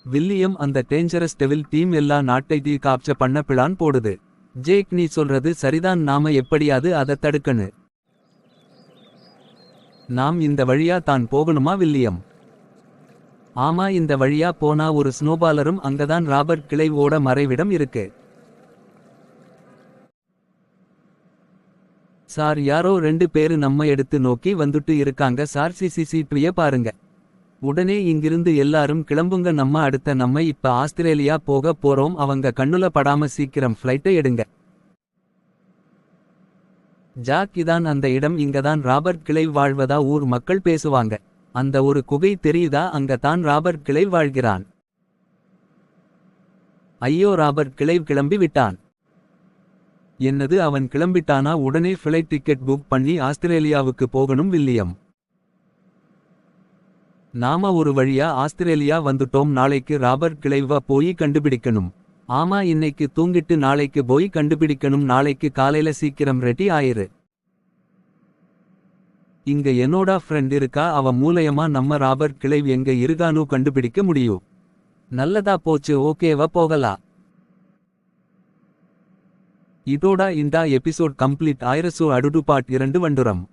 William அந்த dangerous devil team எல்லா நாட்டை டீ காப்ச பண்ண பிளான் போடுது. ஜேக் நீ சொல்றது சரிதான், நாம எப்படியாது அதை தடுக்கணு. நாம் இந்த வழியா தான் போகணுமா வில்லியம்? ஆமா, இந்த வழியா போனா ஒரு ஸ்னோபாலரும் அங்கதான் ராபர்ட் கிளைவோட மறைவிடம் இருக்கு. சார், யாரோ 2 பேரு நம்ம எடுத்து நோக்கி வந்துட்டு இருக்காங்க சார். சிசிடிவிய பாருங்க. உடனே இங்கிருந்து எல்லாரும் கிளம்புங்க, நம்ம இப்ப ஆஸ்திரேலியா போக போறோம். அவங்க கண்ணுல படாம சீக்கிரம் ஃப்ளைட்டை எடுங்க. ஜாக், இதான் அந்த இடம். இங்கதான் ராபர்ட் கிளைவ் வாழ்வதா ஊர் மக்கள் பேசுவாங்க. அந்த ஒரு குகை தெரியுதா? அங்க தான் ராபர்ட் கிளைவ் வாழ்கிறான். ஐயோ, ராபர்ட் கிளைவ் கிளம்பி விட்டான். என்னது, அவன் கிளம்பிட்டானா? உடனே ஃபிளைட் டிக்கெட் புக் பண்ணி ஆஸ்திரேலியாவுக்கு போகணும் வில்லியம். நாம ஒரு வழியா ஆஸ்திரேலியா வந்துட்டோம். நாளைக்கு ராபர்ட் கிளைவ போய் கண்டுபிடிக்கணும். ஆமா, இன்னைக்கு தூங்கிட்டு நாளைக்கு போய் கண்டுபிடிக்கணும். நாளைக்கு காலையில சீக்கிரம் ரெடி ஆயிரு. இங்க என்னோட ஃப்ரெண்ட் இருக்கா, அவ மூலயமா நம்ம ராபர்ட் கிளைவ் எங்க இருக்கானு கண்டுபிடிக்க முடியும். நல்லதா போச்சு, ஓகேவா போகலா. இதோட இந்த எபிசோட் கம்ப்ளீட் ஆயிரசோ. அடுத்து பார்ட் 2 வந்துரும்.